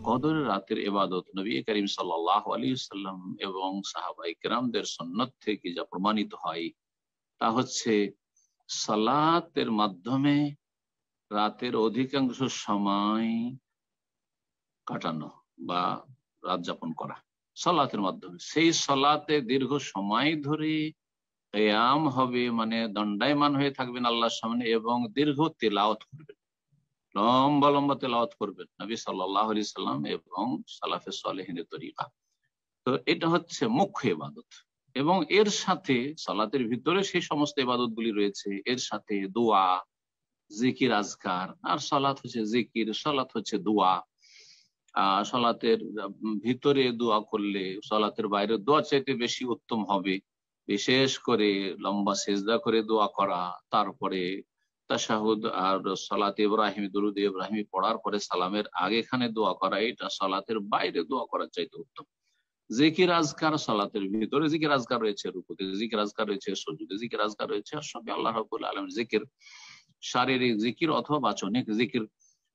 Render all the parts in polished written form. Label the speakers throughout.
Speaker 1: কদরের রাতের ইবাদত নবী করিম সাল্লাল্লাহু আলাইহি ওয়াসাল্লাম এবং সাহাবায়ে কেরামদের সুন্নাত থেকে যা প্রমাণিত হয় তা হচ্ছে সালাতের মাধ্যমে রাতের অধিকাংশ সময় কাটানো বা রাত যাপন করা। সালাতের মাধ্যমে সেই সালাতে দীর্ঘ সময় ধরে কিয়াম হবে, মানে দণ্ডায়মান হয়ে থাকবেন আল্লাহর সামনে এবং দীর্ঘ তেলাওয়াত করবেন, লম্বা লম্বা তেলাওয়াত করবেন নবী সাল্লাল্লাহু আলাইহি সাল্লাম এবং সালাফে সালেহিনের তরিকা। তো এটা হচ্ছে মুখ্য ইবাদত এবং এর সাথে সালাতের ভিতরে সেই সমস্ত ইবাদত গুলি রয়েছে, এর সাথে দোয়া, জিকির, আজকার। আর সালাত হচ্ছে জিকির, সালাত হচ্ছে দোয়া। সালাতের ভিতরে দোয়া করলে সালাতের বাইরে দোয়া চাইতে বেশি উত্তম হবে, বিশেষ করে লম্বা সেজদা করে দোয়া করা, তারপরে তাশাহুদ আর সালাত ইব্রাহিম, দুরুদ ইব্রাহিমি পড়ার পরে সালামের আগেখানে দোয়া করা, এটা সালাতের বাইরে দোয়া করার চাইতে উত্তম। জিকির আজকার সালাতের ভিতরে জিকির আজকার রয়েছে, রুকুতে জিকির আজকার রয়েছে, সুজুদে জিকির আজকার রয়েছে, আর সবই আল্লাহ রাব্বুল আলামিন জিকির, শারীরিক জিকির অথবা বাচনিক জিকির,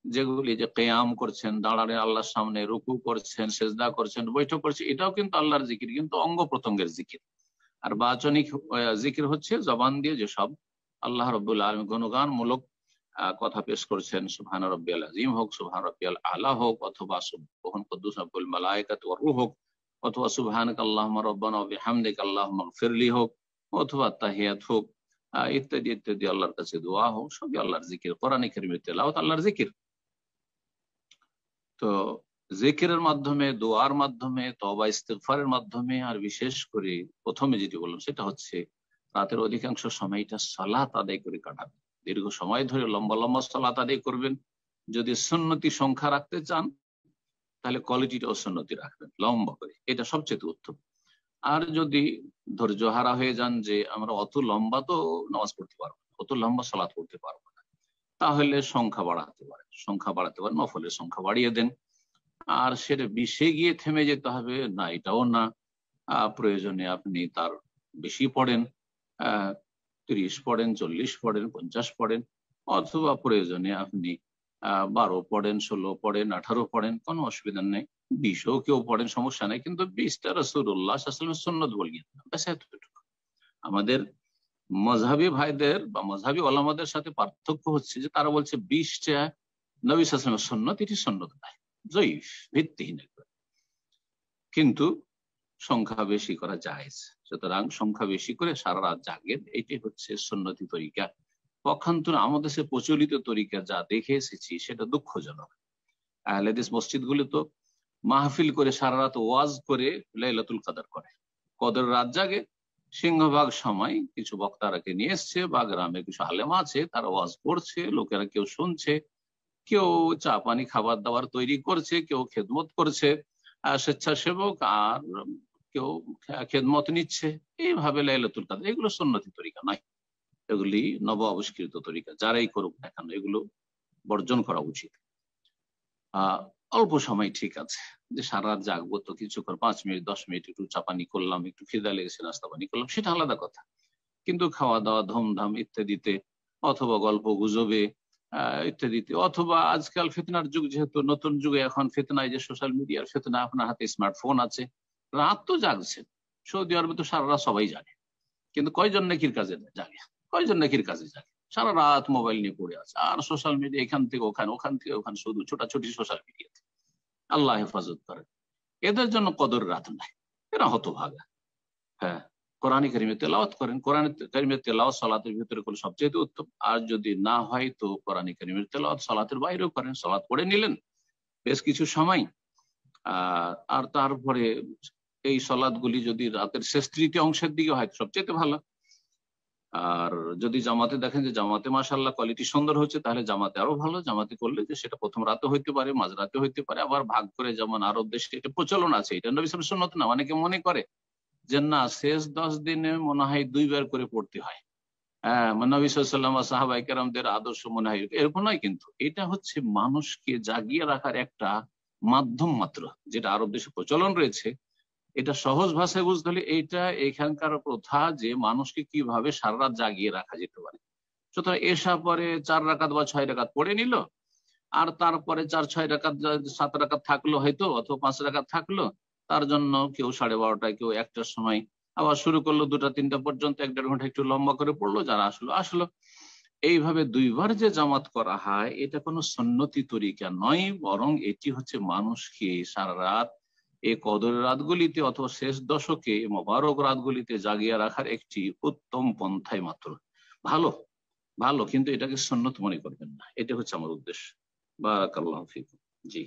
Speaker 1: যেগুলি যে কিয়াম করছেন, দাঁড়ালে আল্লাহর সামনে, রুকু করছেন, সেজদা করছেন, বৈঠক করছেন, এটাও কিন্তু আল্লাহর জিকির, কিন্তু অঙ্গ প্রত্যঙ্গের জিকির। আর বাচনিক জিকির হচ্ছে জবান দিয়ে যেসব আল্লাহ রাব্বুল আলামিন গুণগান মূলক কথা পেশ করছেন, সুবহান রাব্বিয়াল আযীম হোক, সুবহান রাব্বিয়াল আলা হোক, অথবা সুবহান কুদ্দুস রাব্বুল মালায়েকাতু ওয়ার রূহ হোক, অথবা সুবহানাকা আল্লাহুম্মা রাব্বানা ওয়া বিহামদিকা আল্লাহুম্মা ইগফিরলি হোক, অথবা তাহিয়াত হোক, ইত্যাদি ইত্যাদি আল্লাহর কাছে দোয়া হোক, সবই আল্লাহর জিকির। কোরআনে কারীমের তেলাওয়াত আল্লাহর জিকির। তো জিকিরের মাধ্যমে, দোয়ার মাধ্যমে, তওবা ইস্তিগফারের মাধ্যমে, আর বিশেষ করে প্রথমে যেটি বললাম সেটা হচ্ছে রাতের অধিকাংশ সময়টা সালাত আদায় করে কাটাবেন, দীর্ঘ সময় ধরে লম্বা লম্বা সালাত আদায় করবেন। যদি সুন্নতি সংখ্যা রাখতে চান তাহলে কোয়ালিটিটাও সুন্নতি রাখবেন লম্বা করে, এটা সবচেয়ে উত্তম। আর যদি ধৈর্য হারা হয়ে যান যে আমরা অত লম্বা তো নামাজ পড়তে পারবো না, অত লম্বা সালাত পড়তে পারবো না, তাহলে সংখ্যা বাড়াতে পারেন, নফলের সংখ্যা বাড়িয়ে দেন। আর সেটা 20-এ গিয়ে থেমে যেতে হবে না, এটাও না। প্রয়োজনে আপনি তার বেশি পড়েন, 30 পড়েন, 40 পড়েন, 50 পড়েন, অথবা প্রয়োজনে আপনি 12 পড়েন, 16 পড়েন, 18 পড়েন, কোনো অসুবিধা নেই। 20ও কেউ পড়েন, সমস্যা নেই, কিন্তু 20টা রাসূলুল্লাহ সাল্লাল্লাহু আলাইহি ওয়াসাল্লামের সুন্নত বলিয়ে দিলাম, ব্যাস এতটুকু। আমাদের মযহাবী ভাইদের বা মযহাবী ওলামাদের সাথে পার্থক্য হচ্ছে যে তারা বলছে 20টা নবী সাল্লাল্লাহু আলাইহি ওয়াসাল্লামের সুন্নত, এটি সুন্নত নয়, জয়ীফ, ভিত্তিহীন। কিন্তু সংখ্যা বেশি করা জায়েজ, সুতরাং সংখ্যা বেশি করে সারা রাত জাগেন, এটি হচ্ছে সুন্নতি তরিকা। পক্ষান্তরে আমাদের সে প্রচলিত তরিকা যা দেখে এসেছি সেটা দুঃখজনক। আহলে হাদিস মসজিদগুলো তো মাহফিল করে সারা রাত ওয়াজ করে লাইলাতুল কদর করে, কদর রাত জাগে। সিংহভাগ সময় কিছু বক্তারাকে নিয়ে এসছে বা গ্রামে কিছু আলেমা আছে, তারা ওয়াজ করছে, লোকেরা কেউ শুনছে, কেউ চা পানি খাবার দাবার তৈরি করছে, কেউ খেদমত করছে, স্বেচ্ছাসেবক, আর কেউ খেদমত নিচ্ছে। এইভাবে লাইলাতুল কদর, এগুলো সুন্নতি তরিকা নয়, এগুলি নব আবিষ্কৃত তরিকা। যারাই করুক না কেন এগুলো বর্জন করা উচিত। অল্প সময় ঠিক আছে, যে সারা রাত জাগবো তো কিছুক্ষণ 5 মিনিট 10 মিনিট একটু চাপানি করলাম, একটু খিদা লেগেছে নাস্তা পানি করলাম, সেটা আলাদা কথা। কিন্তু খাওয়া দাওয়া, ধুমধাম ইত্যাদিতে, অথবা গল্প গুজবে ইত্যাদিতে, অথবা আজকাল ফিতনার যুগ, যেহেতু নতুন যুগে এখন ফিতনায়, যে সোশ্যাল মিডিয়ার ফিতনা, আপনার হাতে স্মার্টফোন আছে, রাত তো জাগছেন। সৌদি আরবে তো সারা রাত সবাই জাগে, কিন্তু কয়জন নেকির কাজে জাগে, কয়জন নেকির কাজে জাগে? সারা রাত মোবাইল নিয়ে পড়ে আছে, আর সোশ্যাল মিডিয়া এখান থেকে ওখানে, ওখান থেকে ওখানে, শুধু ছোটাছুটি সোশ্যাল মিডিয়াতে। আল্লাহ হেফাজত করেন, এদের জন্য কদর রাত নাই, এরা হতভাগা। হ্যাঁ, কোরআন কারিমে তেলাওয়াত করেন, কোরআন কারিমের তেলাওয়াত সালাতের ভিতরে করলে সবচেয়ে উত্তম। আর যদি না হয় তো কোরআন কারিমের তেলাওয়াত সালাতের বাইরেও করেন, সালাত পড়ে নিলেন বেশ কিছু সময়। আর তারপরে এই সালাতগুলি যদি রাতের শেষ তৃতীয় অংশের দিকে হয় সবচেয়ে ভালো। আর যদি জামাতে দেখেন যে জামাতে মাশাআল্লাহ কোয়ালিটি সুন্দর হচ্ছে, তাহলে জামাতে আরো ভালো। জামাতে করলে যে সেটা প্রথম রাতে হইতে পারে, মাঝরাতে হইতে পারে, আবার ভাগ করে, যেমন আরব দেশে এটা প্রচলন আছে, এটা নবী সাল্লাল্লাহু আলাইহি ওয়াসাল্লাম সুন্নত না। অনেকে মনে করে যে না, শেষ 10 দিনে মনে হয় 2 বার করে পড়তে হয়। হ্যাঁ, নবী সাল্লাল্লাহু আলাইহি ওয়াসাল্লাম সাহাবায়ে কেরামদের আদর্শ মনে হয় এরকম নয়, কিন্তু এটা হচ্ছে মানুষকে জাগিয়ে রাখার একটা মাধ্যম মাত্র, যেটা আরব দেশে প্রচলন রয়েছে। এটা সহজ ভাষায় বুঝতে হলে এইটা এখানকার প্রথা, যে মানুষকে কিভাবে সারা রাত জাগিয়ে রাখা যেতে পারে। সুতরাং এশা পরে 4 রাকাত বা 6 রাকাত পড়ে নিল, আর তারপরে 4-6 রাকাত 7 রাকাত থাকলো হয়তো, অথবা 5 রাকাত থাকলো, তার জন্য কেউ 12:30টায়, কেউ 1টার সময় আবার শুরু করলো, 2টা-3টা পর্যন্ত 1-1.5 ঘন্টা একটু লম্বা করে পড়লো, যারা আসলো আসলো। এইভাবে 2বার যে জামাত করা হয় এটা কোনো সুন্নতি তরিকা নয়, বরং এটি হচ্ছে মানুষকে সারা রাত এই কদরের রাতগুলিতে অথবা শেষ দশকে মোবারক রাতগুলিতে জাগিয়ে রাখার একটি উত্তম পন্থাই মাত্র। ভালো ভালো, কিন্তু এটাকে সুন্নত মনে করবেন না, এটা হচ্ছে আমার উদ্দেশ্য। বারাকাল্লাহু ফিকুম। জি।